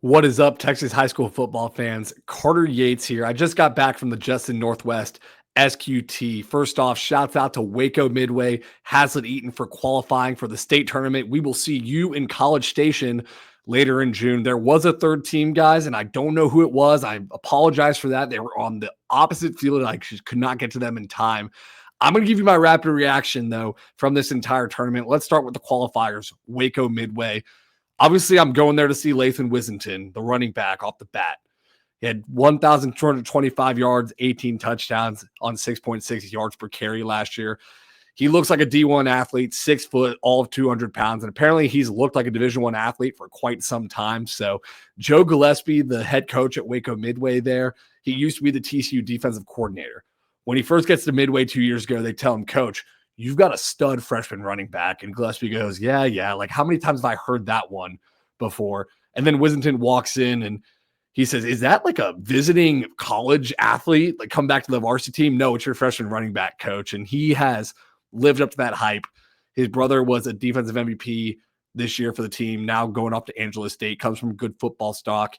What is up, Texas high school football fans? Carter Yates here. I just got back from the Justin Northwest SQT. First off, shouts out to Waco Midway, Hazlitt Eaton for qualifying for the state tournament. We will see you in College Station later in June. There was a third team, guys, and I don't know who it was. I apologize for that. They were on the opposite field, and I just could not get to them in time. I'm going to give you my rapid reaction, though, from this entire tournament. Let's start with the qualifiers, Waco Midway. Obviously, I'm going there to see Lathan Wissington, the running back, off the bat. He had 1,225 yards, 18 touchdowns on 6.6 yards per carry last year. He looks like a D1 athlete, 6 foot, all of 200 pounds, and apparently he's looked like a Division I athlete for quite some time. So Joe Gillespie, the head coach at Waco Midway there, he used to be the TCU defensive coordinator. When he first gets to Midway 2 years ago, they tell him, Coach, you've got a stud freshman running back. And Gillespie goes, yeah. Like, how many times have I heard that one before? And then Wissington walks in and he says, is that like a visiting college athlete? Like, come back to the varsity team? No, it's your freshman running back, Coach. And he has lived up to that hype. His brother was a defensive MVP this year for the team, now going off to Angelo State, comes from good football stock.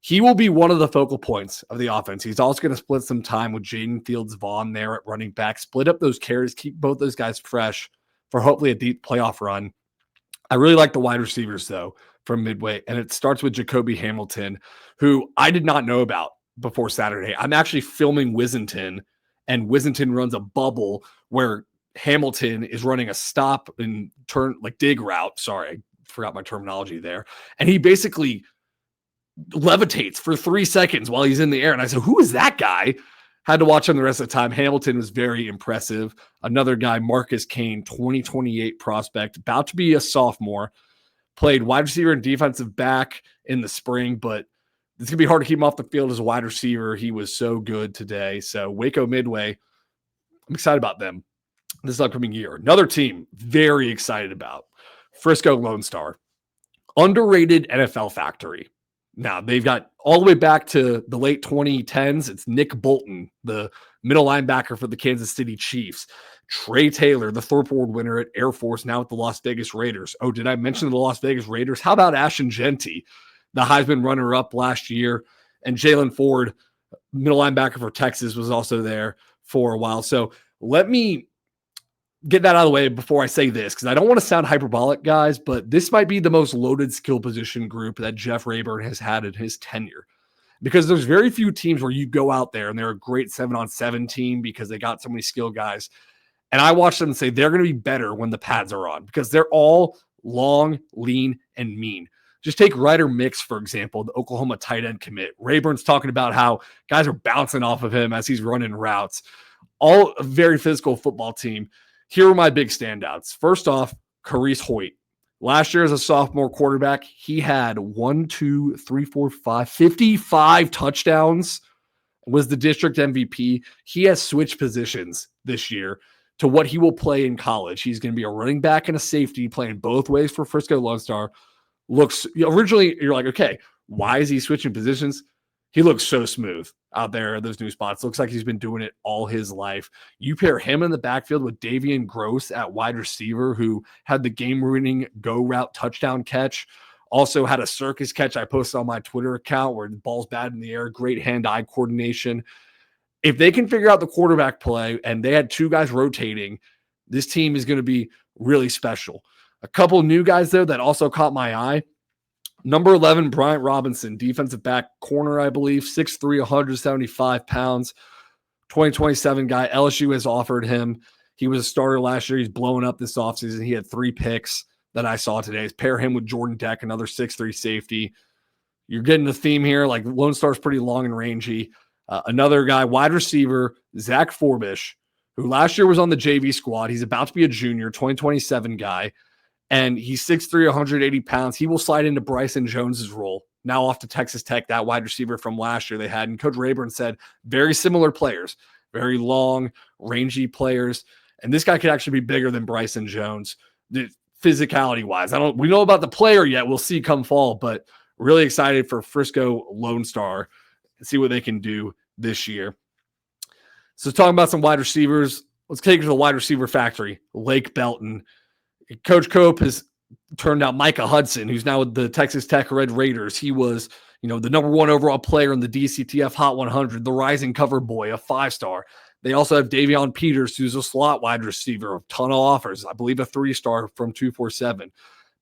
He will be one of the focal points of the offense. He's also going to split some time with Jaden Fields-Vaughn there at running back, split up those carries, keep both those guys fresh for hopefully a deep playoff run. I really like the wide receivers, though, from Midway, and it starts with Jacoby Hamilton, who I did not know about before Saturday. I'm actually filming Wissington, and Wissington runs a bubble where Hamilton is running a stop and turn, like dig route. Sorry, I forgot my terminology there. And he basically levitates for 3 seconds while he's in the air. And I said, who is that guy? Had to watch him the rest of the time. Hamilton was very impressive. Another guy, Marcus Kane, 2028 prospect, about to be a sophomore, played wide receiver and defensive back in the spring, but it's going to be hard to keep him off the field as a wide receiver. He was so good today. So Waco Midway, I'm excited about them this upcoming year. Another team very excited about, Frisco Lone Star. Underrated NFL factory. Now, they've got all the way back to the late 2010s. It's Nick Bolton, the middle linebacker for the Kansas City Chiefs. Trey Taylor, the Thorpe Award winner at Air Force, now with the Las Vegas Raiders. Oh, did I mention the Las Vegas Raiders? How about Ashton Genty, the Heisman runner-up last year? And Jalen Ford, middle linebacker for Texas, was also there for a while. So let me get that out of the way before I say this, because I don't want to sound hyperbolic, guys, but this might be the most loaded skill position group that Jeff Rayburn has had in his tenure, because there's very few teams where you go out there and they're a great 7-on-7 team because they got so many skill guys. And I watch them and say they're going to be better when the pads are on, because they're all long, lean, and mean. Just take Ryder Mix, for example, the Oklahoma tight end commit. Rayburn's talking about how guys are bouncing off of him as he's running routes. All a very physical football team. Here are my big standouts. First off, Carice Hoyt. Last year as a sophomore quarterback, he had 55 touchdowns, was the district MVP. He has switched positions this year to what he will play in college. He's going to be a running back and a safety, playing both ways for Frisco Lone Star. Originally, you're like, okay, why is he switching positions? He looks so smooth out there in those new spots. Looks like he's been doing it all his life. You pair him in the backfield with Davian Gross at wide receiver, who had the game-winning go route touchdown catch. Also had a circus catch I posted on my Twitter account where the ball's bad in the air. Great hand-eye coordination. If they can figure out the quarterback play, and they had two guys rotating, this team is going to be really special. A couple new guys there that also caught my eye. Number 11, Bryant Robinson, defensive back corner, I believe, 6'3", 175 pounds, 2027 guy. LSU has offered him. He was a starter last year. He's blowing up this offseason. He had 3 picks that I saw today. Pair him with Jordan Deck, another 6'3" safety. You're getting the theme here. Like, Lone Star's pretty long and rangy. Another guy, wide receiver, Zach Forbish, who last year was on the JV squad. He's about to be a junior, 2027 guy. And he's 6'3", 180 pounds. He will slide into Bryson Jones's role, now off to Texas Tech, that wide receiver from last year they had. And Coach Rayburn said very similar players, very long, rangy players. And this guy could actually be bigger than Bryson Jones, physicality-wise. We know about the player yet. We'll see come fall, but really excited for Frisco Lone Star and see what they can do this year. So talking about some wide receivers, let's take it to the wide receiver factory, Lake Belton. Coach Cope has turned out Micah Hudson, who's now with the Texas Tech Red Raiders. He was, the number 1 overall player in the DCTF Hot 100, the rising cover boy, a 5-star. They also have Davion Peters, who's a slot wide receiver, a ton of offers. I believe a 3-star from 247.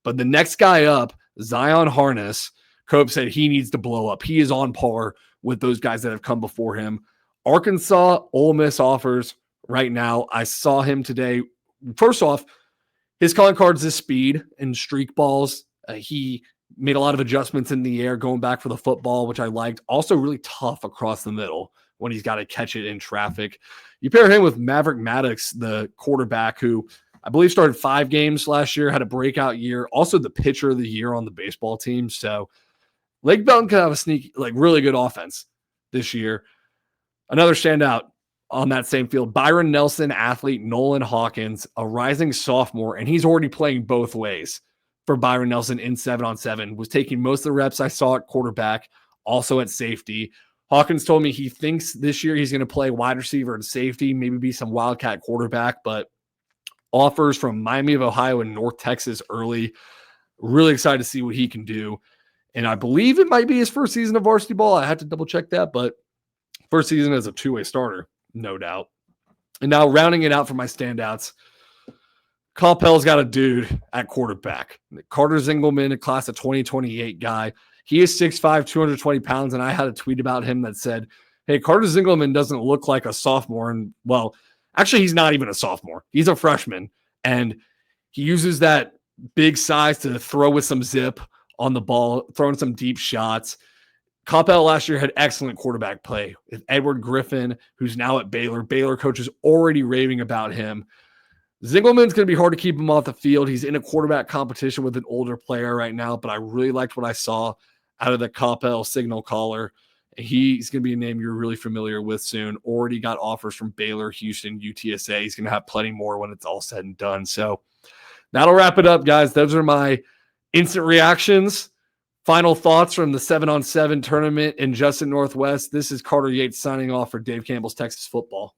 But the next guy up, Zion Harness, Cope said he needs to blow up. He is on par with those guys that have come before him. Arkansas, Ole Miss offers right now. I saw him today. First off, his calling cards is speed and streak balls. He made a lot of adjustments in the air going back for the football, which I liked. Also really tough across the middle when he's got to catch it in traffic. You pair him with Maverick Maddox, the quarterback who I believe started 5 games last year, had a breakout year, also the pitcher of the year on the baseball team. So Lake Belton could have a sneaky, really good offense this year. Another standout on that same field, Byron Nelson, athlete, Nolan Hawkins, a rising sophomore, and he's already playing both ways for Byron Nelson in 7-on-7, was taking most of the reps I saw at quarterback, also at safety. Hawkins told me he thinks this year he's going to play wide receiver and safety, maybe be some wildcat quarterback, but offers from Miami of Ohio and North Texas early. Really excited to see what he can do. And I believe it might be his first season of varsity ball. I had to double check that, but first season as a 2-way starter, no doubt. And now rounding it out for my standouts, Coppell's got a dude at quarterback. Carter Zingelmann, a class of 2028 guy. He is 6'5", 220 pounds, and I had a tweet about him that said, hey, Carter Zingelmann doesn't look like a sophomore. And, well, actually, he's not even a sophomore. He's a freshman, and he uses that big size to throw with some zip on the ball, throwing some deep shots. Coppell last year had excellent quarterback play with Edward Griffin, who's now at Baylor. Baylor coaches already raving about him. Zingelmann's going to be hard to keep him off the field. He's in a quarterback competition with an older player right now, but I really liked what I saw out of the Coppell signal caller. He's going to be a name you're really familiar with soon. Already got offers from Baylor, Houston, UTSA. He's going to have plenty more when it's all said and done. So that'll wrap it up, guys. Those are my instant reactions. Final thoughts from the 7-on-7 tournament in Justin Northwest. This is Carter Yates signing off for Dave Campbell's Texas Football.